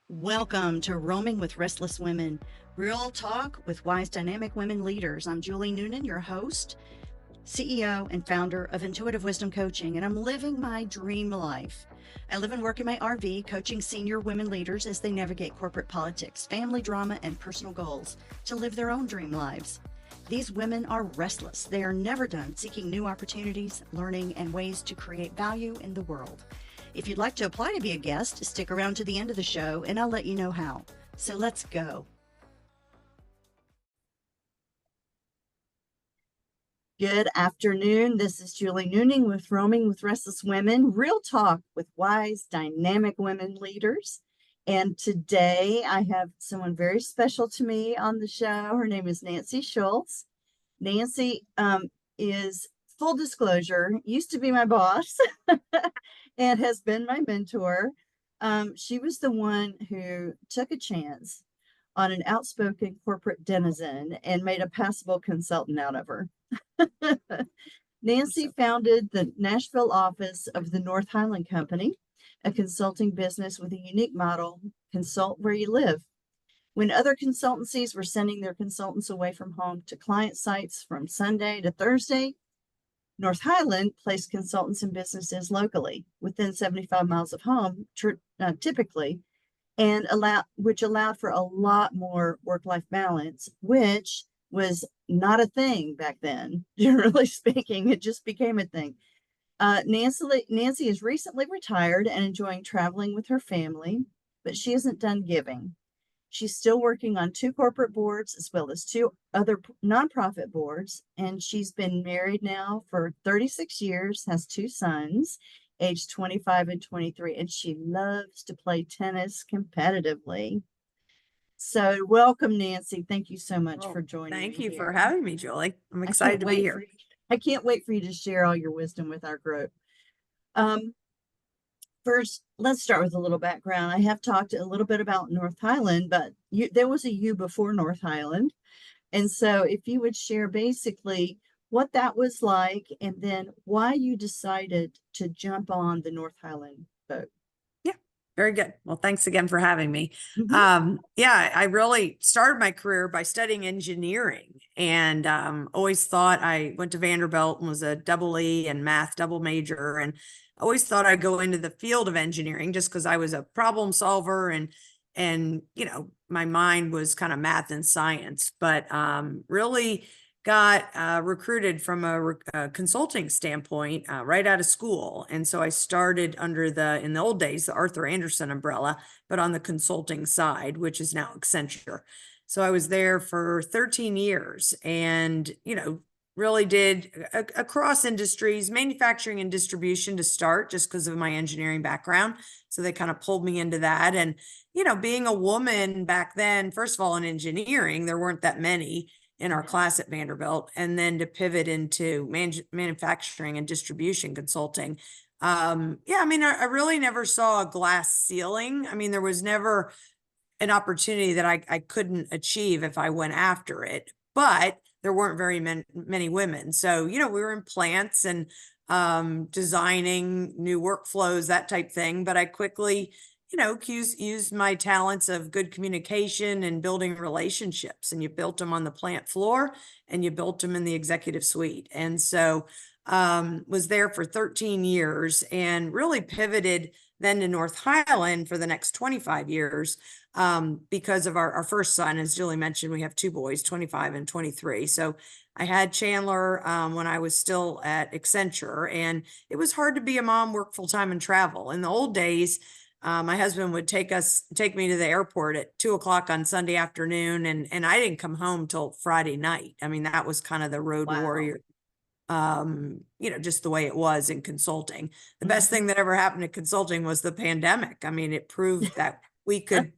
Welcome to Roaming with Restless Women, real talk with wise, dynamic women leaders. I'm Julie Noonan, your host, CEO, and founder of Intuitive Wisdom Coaching, and I'm living my dream life. I live and work in my RV, coaching senior women leaders as they navigate corporate politics, family drama, and personal goals to live their own dream lives. These women are restless. They are never done seeking new opportunities, learning, and ways to create value in the world. If you'd like to apply to be a guest, stick around to the end of the show and I'll let you know how. So let's go. Good afternoon. This is Julie Noonan with Roaming with Restless Women, real talk with wise, dynamic women leaders. And today I have someone very special to me on the show. Her name is Nancy Schultz. Nancy is, full disclosure, used to be my boss and has been my mentor. She was the one who took a chance on an outspoken corporate denizen and made a passable consultant out of her. Nancy founded the Nashville office of the North Highland Company, a consulting business with a unique model: consult where you live. When other consultancies were sending their consultants away from home to client sites from Sunday to Thursday, North Highland placed consultants and businesses locally within 75 miles of home, typically, and which allowed for a lot more work-life balance, which was not a thing back then. Generally speaking, it just became a thing. Nancy is recently retired and enjoying traveling with her family, but she isn't done giving. She's still working on 2 corporate boards as well as 2 other nonprofit boards. And she's been married now for 36 years, has 2 sons, aged 25 and 23, and she loves to play tennis competitively. So welcome, Nancy. Thank you so much for joining me. Thank you for having me, Julie. I'm excited to be here. I can't wait for you to share all your wisdom with our group. First, let's start with a little background. I have talked a little bit about North Highland, but there was a you before North Highland. And so if you would share basically what that was like and then why you decided to jump on the North Highland boat. Yeah, very good. Well, thanks again for having me. I really started my career by studying engineering and always thought I went to Vanderbilt and was a double E and math double major, and always thought I'd go into the field of engineering just because I was a problem solver and my mind was kind of math and science, but really got recruited from a consulting standpoint right out of school. And so I started under in the old days, the Arthur Andersen umbrella, but on the consulting side, which is now Accenture. So I was there for 13 years and, really did across industries, manufacturing and distribution to start, just because of my engineering background. So they kind of pulled me into that. And, being a woman back then, first of all, in engineering, there weren't that many in our class at Vanderbilt. And then to pivot into manufacturing and distribution consulting. I really never saw a glass ceiling. I mean, there was never an opportunity that I couldn't achieve if I went after it. But there weren't very many women. So, we were in plants and designing new workflows, that type thing. But I quickly, used my talents of good communication and building relationships. And you built them on the plant floor and you built them in the executive suite. And so was there for 13 years and really pivoted then to North Highland for the next 25 years. Because of our first son, as Julie mentioned, we have 2 boys, 25 and 23. So I had Chandler when I was still at Accenture, and it was hard to be a mom, work full time and travel. In the old days, my husband would take me to the airport at 2:00 on Sunday afternoon, and I didn't come home till Friday night. I mean, that was kind of the road warrior. Just the way it was in consulting. The best thing that ever happened to consulting was the pandemic. I mean, it proved that we could,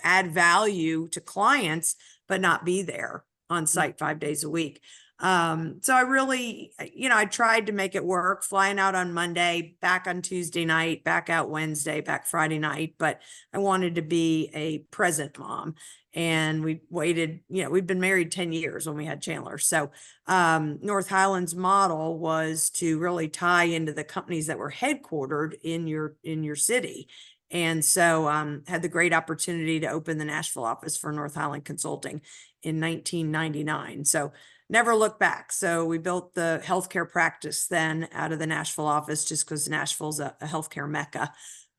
add value to clients, but not be there on site 5 days a week. So I really, I tried to make it work, flying out on Monday, back on Tuesday night, back out Wednesday, back Friday night, but I wanted to be a present mom. And we waited, we'd been married 10 years when we had Chandler. So North Highland's model was to really tie into the companies that were headquartered in your city. And so had the great opportunity to open the Nashville office for North Highland Consulting in 1999. So never looked back. So we built the healthcare practice then out of the Nashville office, just because Nashville's a healthcare mecca.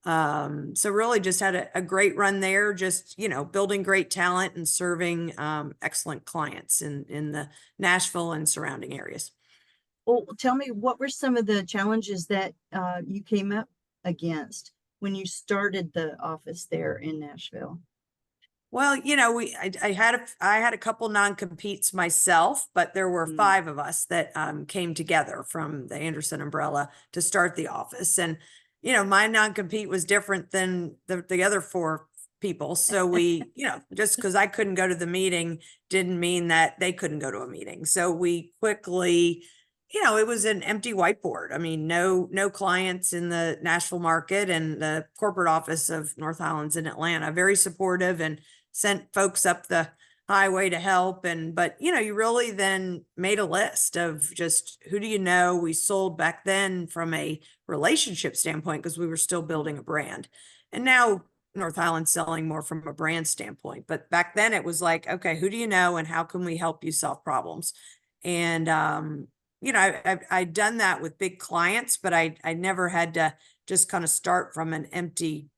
So really just had a great run there, just, building great talent and serving excellent clients in the Nashville and surrounding areas. Well, tell me, what were some of the challenges that you came up against when you started the office there in Nashville? Well, I had a couple non-competes myself, but there were 5 of us that came together from the Anderson umbrella to start the office. And, my non-compete was different than the other 4 people. So we, just because I couldn't go to the meeting didn't mean that they couldn't go to a meeting. So we quickly, it was an empty whiteboard. I mean, no clients in the Nashville market, and the corporate office of North Highlands in Atlanta, very supportive and sent folks up the highway to help. But you really then made a list of just who do you know. We sold back then from a relationship standpoint because we were still building a brand. And now North Highland's selling more from a brand standpoint. But back then it was like, okay, who do you know and how can we help you solve problems? And, I'd done that with big clients, but I never had to just kind of start from an empty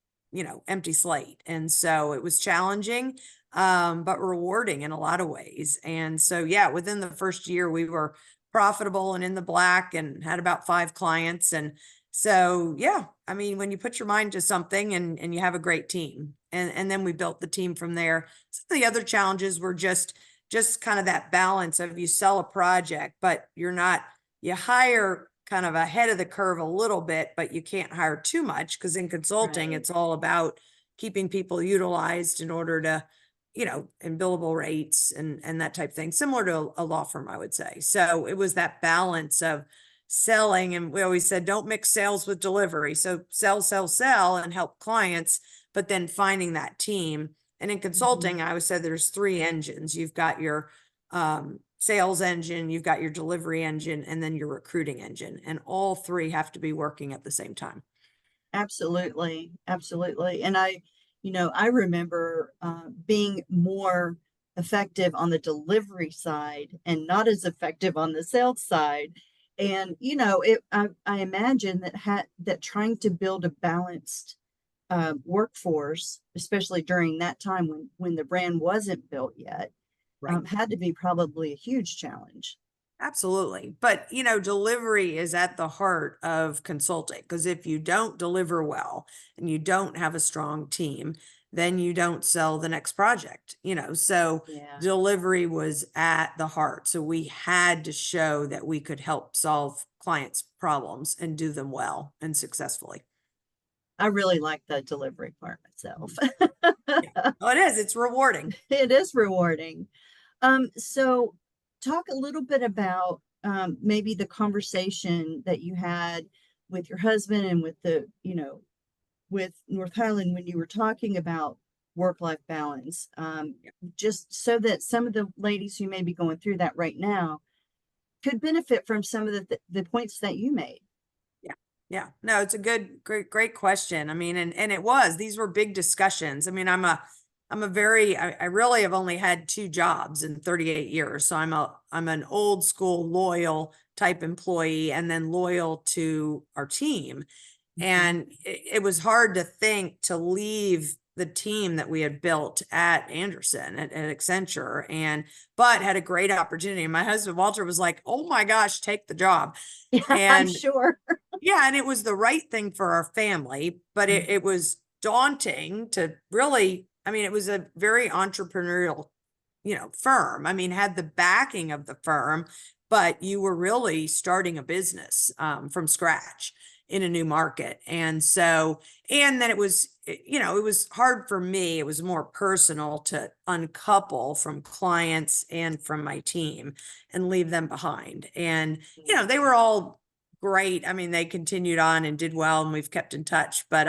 slate. And so it was challenging, but rewarding in a lot of ways. And so, yeah, within the first year, we were profitable and in the black and had about 5 clients. And so, yeah, I mean, when you put your mind to something and you have a great team, and then we built the team from there. Some of the other challenges were just kind of that balance of you sell a project, but you hire kind of ahead of the curve a little bit, but you can't hire too much because in consulting, Right. it's all about keeping people utilized in order to, and billable rates and that type of thing, similar to a law firm, I would say. So it was that balance of selling. And we always said, don't mix sales with delivery. So sell, and help clients, but then finding that team. And in consulting, I always said there's 3 engines. You've got your sales engine, you've got your delivery engine, and then your recruiting engine. And all 3 have to be working at the same time. Absolutely. Absolutely. And I remember being more effective on the delivery side and not as effective on the sales side. And, I imagine that trying to build a balanced workforce, especially during that time when the brand wasn't built yet, Right. had to be probably a huge challenge. Absolutely. But, delivery is at the heart of consulting, because if you don't deliver well and you don't have a strong team, then you don't sell the next project, so Yeah. delivery was at the heart. So we had to show that we could help solve clients' problems and do them well and successfully. I really like the delivery part myself. Yeah. Oh, it is. It's rewarding. It is rewarding. So talk a little bit about maybe the conversation that you had with your husband and with North Highland when you were talking about work-life balance. Just so that some of the ladies who may be going through that right now could benefit from some of the points that you made. Yeah. No, it's a great question. I mean, and these were big discussions. I mean, I really have only had 2 jobs in 38 years. So I'm an old school loyal type employee, and then loyal to our team. And it was hard to think to leave the team that we had built at Anderson at Accenture, but had a great opportunity. My husband, Walter, was like, oh my gosh, take the job. Yeah, I'm sure. Yeah, and it was the right thing for our family, but it was daunting to really, I mean, it was a very entrepreneurial, firm. I mean, had the backing of the firm, but you were really starting a business from scratch in a new market. And so, and then it was hard for me. It was more personal to uncouple from clients and from my team and leave them behind. And, they were all great. I mean, they continued on and did well, and we've kept in touch. But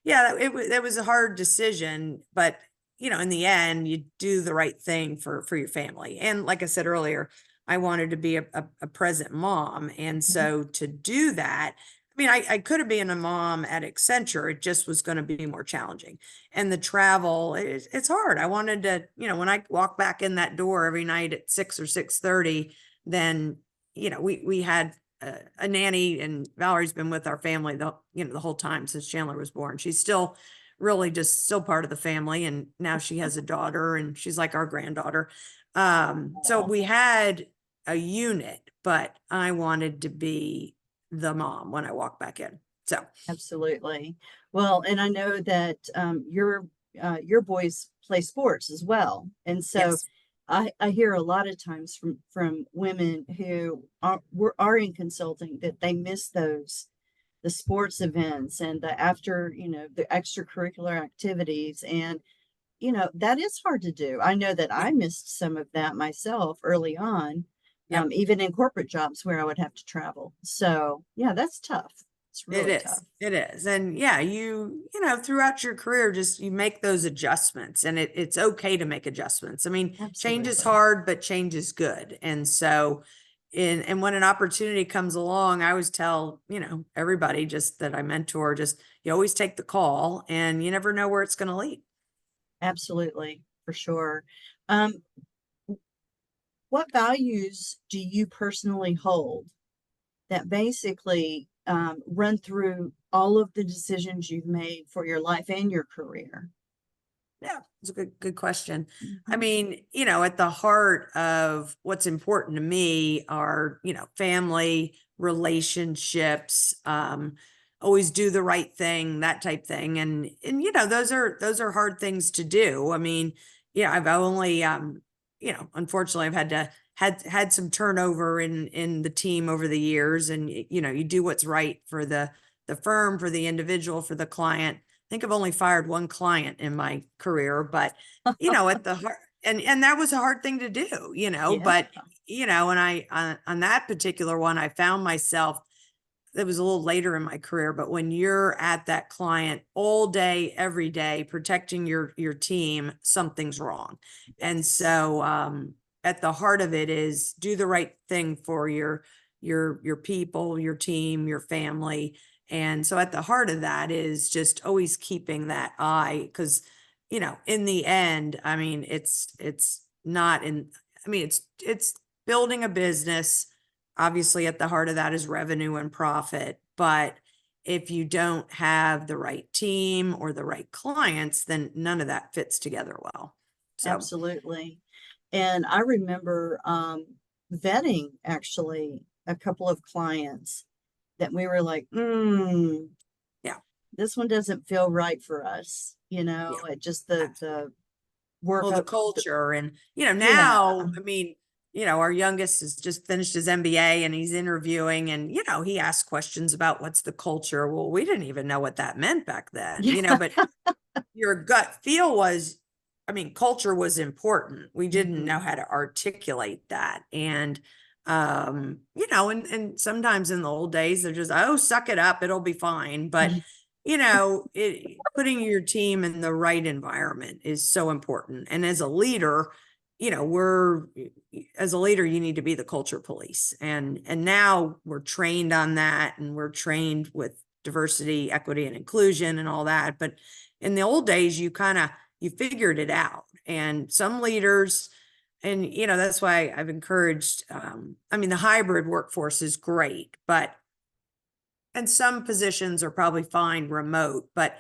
yeah, it was a hard decision. But in the end, you do the right thing for your family. And like I said earlier, I wanted to be a present mom, and so to do that, I mean, I could have been a mom at Accenture. It just was going to be more challenging. And the travel, it's hard. I wanted to, when I walk back in that door every night at 6 or 6:30, then, we had a nanny, and Valerie's been with our family the whole time since Chandler was born. She's still really just still part of the family. And now she has a daughter, and she's like our granddaughter. So we had a unit, but I wanted to be the mom when I walk back in. So Absolutely. Well, and I know that your boys play sports as well. And so yes, I hear a lot of times from women who are in consulting that they miss the sports events and the after, the extracurricular activities. And, that is hard to do. I know that yeah, I missed some of that myself early on, yep, even in corporate jobs where I would have to travel. So yeah, that's tough. It's it really is. tough. It is. And yeah, throughout your career, just you make those adjustments, and it's okay to make adjustments. I mean, change is Absolutely. hard, but change is good. And so and when an opportunity comes along, I always tell, everybody just that I mentor, just you always take the call, and you never know where it's going to lead. Absolutely, for sure. Um, what values do you personally hold that basically run through all of the decisions you've made for your life and your career? Yeah, it's a good question. I Mhm. mean, at the heart of what's important to me are, family, relationships, always do the right thing, that type thing. And those are hard things to do. I mean, yeah, I've only unfortunately I've had some turnover in the team over the years, and you do what's right for the firm, for the individual, for the client. Think I've only fired one client in my career, but at the heart, and that was a hard thing to do, Yeah, but and on that particular one, I found myself, it was a little later in my career, but when you're at that client all day, every day, protecting your team, something's wrong. And yes, so at the heart of it is do the right thing for your people, your team, your family. And so at the heart of that is just always keeping that eye, because in the end, I mean, it's not in, I mean, it's building a business. Obviously, at the heart of that is revenue and profit. But if you don't have the right team or the right clients, then none of that fits together well. So, absolutely. And I remember vetting actually a couple of clients that we were like, yeah, this one doesn't feel right for us. yeah. It just the work Well, the of the, culture, and yeah, now, I mean, our youngest has just finished his MBA, and he's interviewing, and he asked questions about what's the culture. Well, we didn't even know what that meant back then, yeah. but your gut feel was, I mean, culture was important. We didn't know Mhm. how to articulate that. And and sometimes in the old days they're just, oh, suck it up, it'll be fine. But putting your team in the right environment is so important. And as a leader, as a leader, you need to be the culture police. And now we're trained on that, and we're trained with diversity, equity, and inclusion and all that. But in the old days, you figured it out. And some leaders, and that's why I've encouraged, I mean, the hybrid workforce is great, but and some positions are probably fine remote, but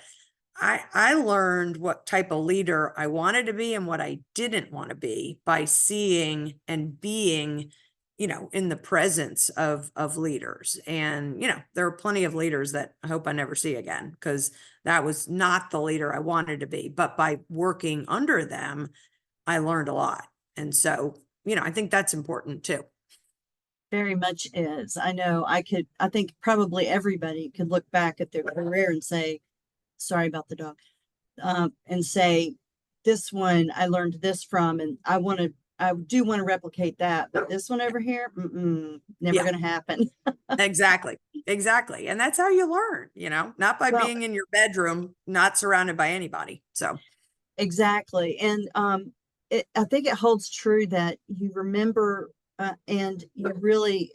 I learned what type of leader I wanted to be and what I didn't want to be by seeing and being, in the presence of leaders. And, there are plenty of leaders that I hope I never see again, because that was not the leader I wanted to be. But by working under them, I learned a lot. And so, I think that's important too. Very much is. I think probably everybody could look back at their career and say, sorry about the dog, and say, this one I learned this from, and I do want to replicate that, but this one over here, never Yeah. going to happen. Exactly. Exactly. And that's how you learn, not by Well, being in your bedroom, not surrounded by anybody. So, exactly. And I think it holds true that you remember and you really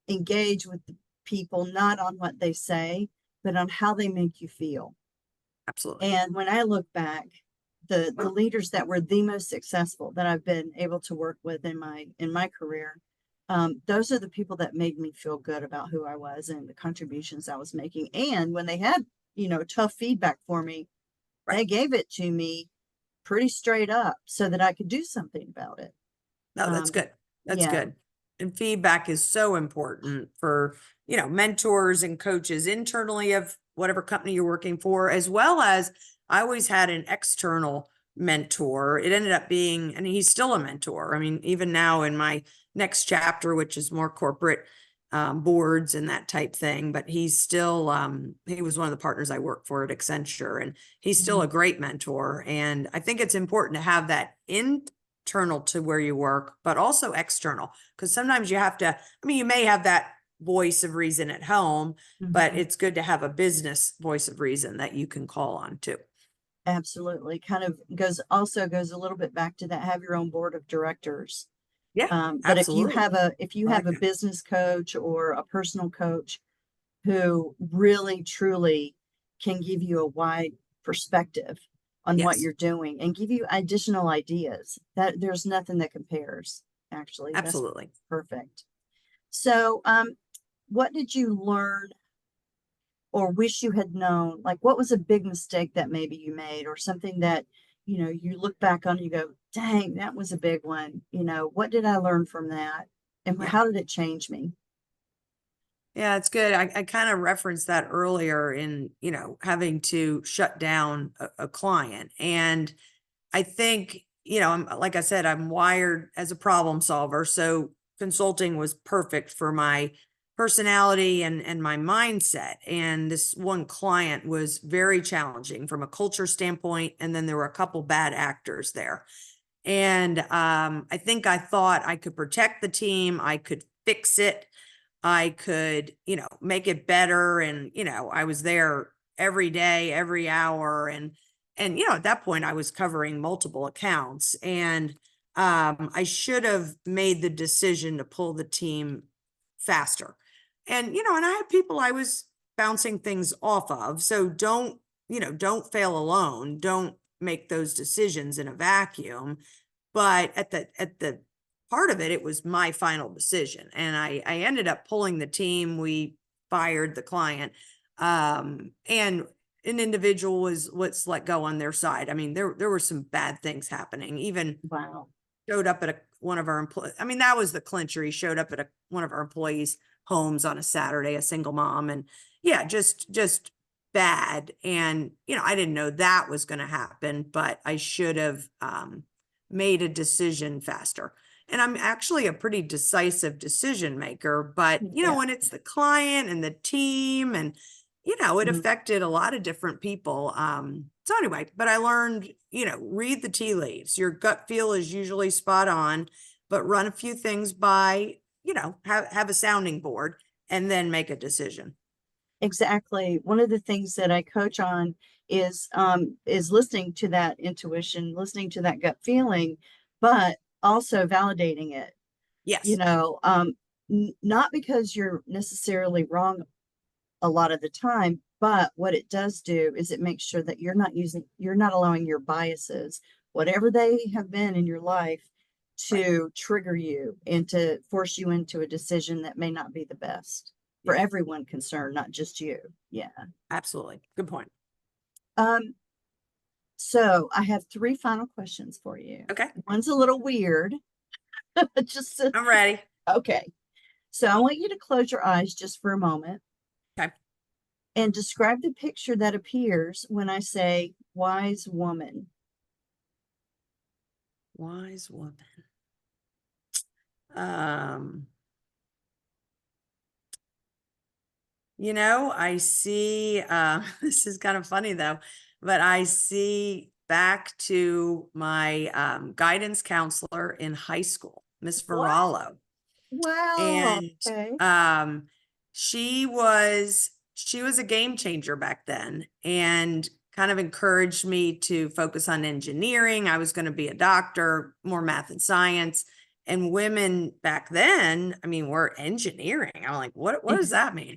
engage with the people not on what they say, but on how they make you feel. Absolutely. And when I look back, the leaders that were the most successful that I've been able to work with in my career, those are the people that made me feel good about who I was and the contributions I was making. And when they had, tough feedback for me, Right. they gave it to me pretty straight up so that I could do something about it. No, that's good. That's Yeah. good. And feedback is so important for, mentors and coaches internally of whatever company you're working for, as well as I always had an external mentor. It ended up being, and he's still a mentor. I mean, even now in my next chapter, which is more corporate boards and that type thing, but he's still, he was one of the partners I worked for at Accenture, and he's still a great mentor. And I think it's important to have that internal to where you work, but also external, because sometimes you have to, you may have that voice of reason at home, but it's good to have a business voice of reason that you can call on too. Absolutely. Kind of goes a little bit back to that, have your own board of directors. Yeah, But if you absolutely. have a business coach or a personal coach who really truly can give you a wide perspective on what Yes, you're doing and give you additional ideas, that there's nothing that compares. Actually, that's absolutely. perfect. So, what did you learn or wish you had known? Like, what was a big mistake that maybe you made, or something that, you look back on and you go, dang, that was a big one. What did I learn from that? And Yeah. how did it change me? Yeah, it's good. I kind of referenced that earlier in, having to shut down a client. And I think, like I said, I'm wired as a problem solver. So consulting was perfect for my personality and my mindset. And this one client was very challenging from a culture standpoint. And then there were a couple bad actors there. And I think I thought I could protect the team, I could fix it, I could, make it better. And, I was there every day, every hour. And, at that point I was covering multiple accounts, and I should have made the decision to pull the team faster. And, and I had people I was bouncing things off of. So don't fail alone. Don't make those decisions in a vacuum. But at the part of it, it was my final decision. And I ended up pulling the team. We fired the client. And an individual was let go on their side. I mean, there were some bad things happening. Even Wow. showed up at one of our employees. I mean, that was the clincher. He showed up at one of our employees' homes on a Saturday, a single mom, and yeah, just bad. And I didn't know that was going to happen, but I should have made a decision faster. And I'm actually a pretty decisive decision maker, but Yeah. when it's the client and the team, and it affected a lot of different people. So anyway, but I learned, read the tea leaves. Your gut feel is usually spot on, but run a few things by, have a sounding board and then make a decision. Exactly. One of the things that I coach on is listening to that intuition, listening to that gut feeling, but also validating it. Yes. Not because you're necessarily wrong a lot of the time, but what it does do is it makes sure that you're not allowing your biases, whatever they have been in your life, Right. to trigger you and to force you into a decision that may not be the best for Yeah, everyone concerned, not just you. Yeah. absolutely. Good point. Um, so I have three final questions for you. Okay. One's a little weird. Just I'm ready. okay. So I want you to close your eyes just for a moment Okay. and describe the picture that appears when I say wise woman. Wise woman. Um, I see, this is kind of funny though, but I see back to my guidance counselor in high school, Miss What? Varallo. Wow. And Okay. she was a game changer back then, and kind of encouraged me to focus on engineering. I was going to be a doctor, more math and science. And women back then, I mean, were engineering. I'm like, what does that mean?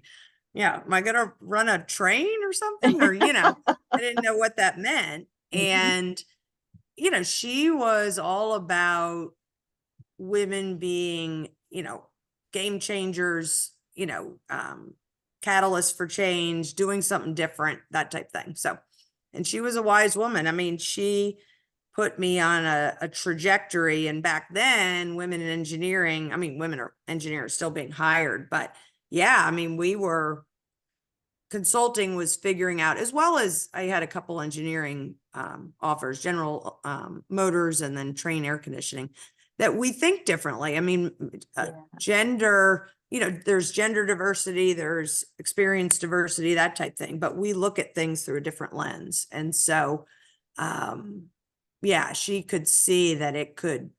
Yeah. Am I going to run a train or something? Or, I didn't know what that meant. And, she was all about women being, game changers, catalysts for change, doing something different, that type thing. So, and she was a wise woman. I mean, she put me on a trajectory. And back then, women in engineering, I mean, women are engineers still being hired, but yeah, I mean, consulting was figuring out, as well as I had a couple engineering offers, General Motors and then Train Air Conditioning, that we think differently. I mean, gender, there's gender diversity, there's experience diversity, that type thing, but we look at things through a different lens. And so, yeah, she could see that it could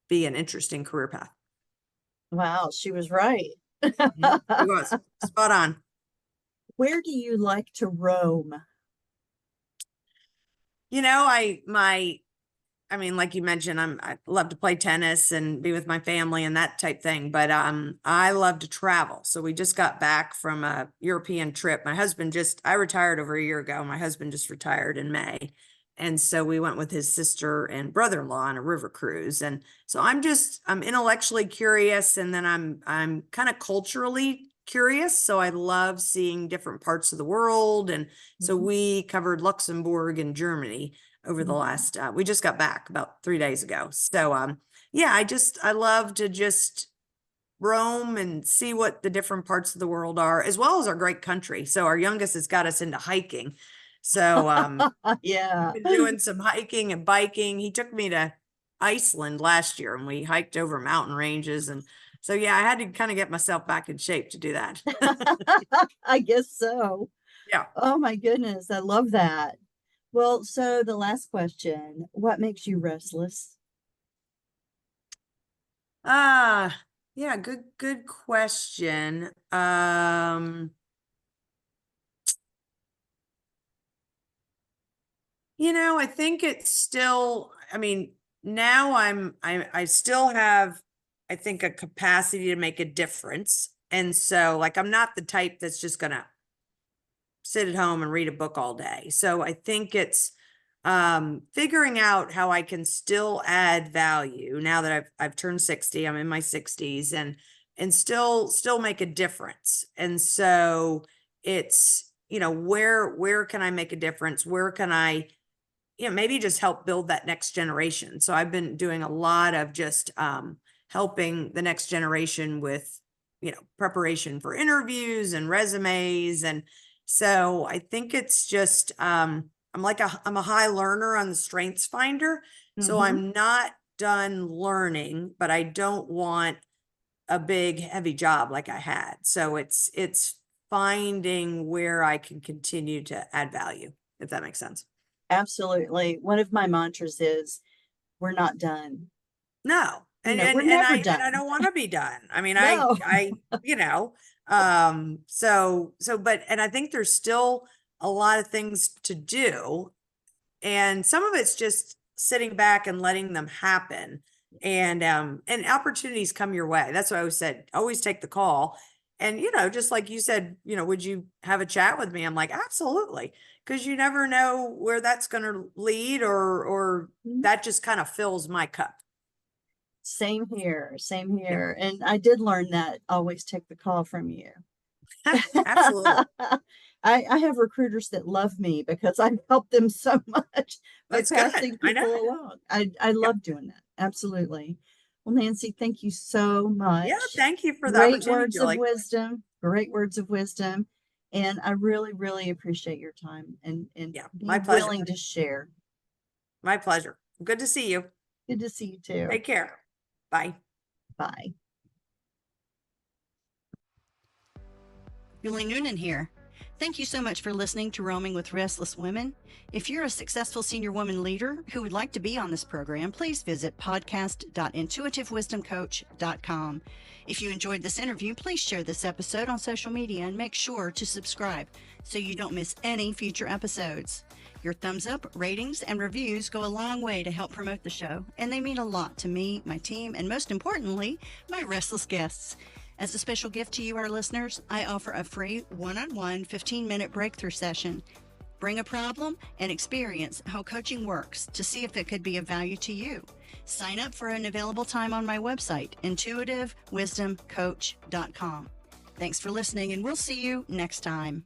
be an interesting career path. Wow, she was right. She was spot on. Where do you like to roam? I mean, like you mentioned, I love to play tennis and be with my family and that type thing, but I love to travel. So we just got back from a European trip. I retired over a year ago. My husband just retired in May. And so we went with his sister and brother-in-law on a river cruise. And so I'm intellectually curious, and then I'm kind of culturally curious. So I love seeing different parts of the world. And so we covered Luxembourg and Germany over the last, we just got back about 3 days ago. So, yeah, I love to just roam and see what the different parts of the world are, as well as our great country. So our youngest has got us into hiking. So, yeah, we've been doing some hiking and biking. He took me to Iceland last year and we hiked over mountain ranges. And so, yeah, I had to kind of get myself back in shape to do that. I guess so. Yeah. Oh my goodness, I love that. Well, so the last question, what makes you restless? Yeah, good question. I think it's still, I mean, now I still have, I think, a capacity to make a difference. And so, like, I'm not the type that's just gonna sit at home and read a book all day. So I think it's figuring out how I can still add value now that I've turned 60. I'm in my 60s, and still make a difference. And so it's, where can I make a difference? Where can I, maybe just help build that next generation? So I've been doing a lot of just helping the next generation with, preparation for interviews and resumes. And so I think it's just, I'm a high learner on the Strengths Finder. So I'm not done learning, but I don't want a big, heavy job like I had. So it's finding where I can continue to add value, if that makes sense. Absolutely. One of my mantras is, we're not done. No. We're never done. And I don't want to be done. I mean, No. but I think there's still a lot of things to do. And some of it's just sitting back and letting them happen. And opportunities come your way. That's what I always said. Always take the call. And, just like you said, would you have a chat with me? I'm like, absolutely. Because you never know where that's going to lead, or that just kind of fills my cup. Same here. Yeah. And I did learn that always take the call from you. Absolutely. I have recruiters that love me because I've helped them so much by passing people along. I love doing that. Absolutely. Well, Nancy, thank you so much. Yeah, thank you for the Great opportunity. words of wisdom. Great words of wisdom. And I really, really appreciate your time and being willing to share. My pleasure. Good to see you. Good to see you too. Take care. Bye. Bye. Julie Noonan here. Thank you so much for listening to Roaming with Restless Women. If you're a successful senior woman leader who would like to be on this program, please visit podcast.intuitivewisdomcoach.com. If you enjoyed this interview, please share this episode on social media and make sure to subscribe so you don't miss any future episodes. Your thumbs up, ratings, and reviews go a long way to help promote the show, and they mean a lot to me, my team, and most importantly, my restless guests. As a special gift to you, our listeners, I offer a free one-on-one 15-minute breakthrough session. Bring a problem and experience how coaching works to see if it could be of value to you. Sign up for an available time on my website, intuitivewisdomcoach.com. Thanks for listening, and we'll see you next time.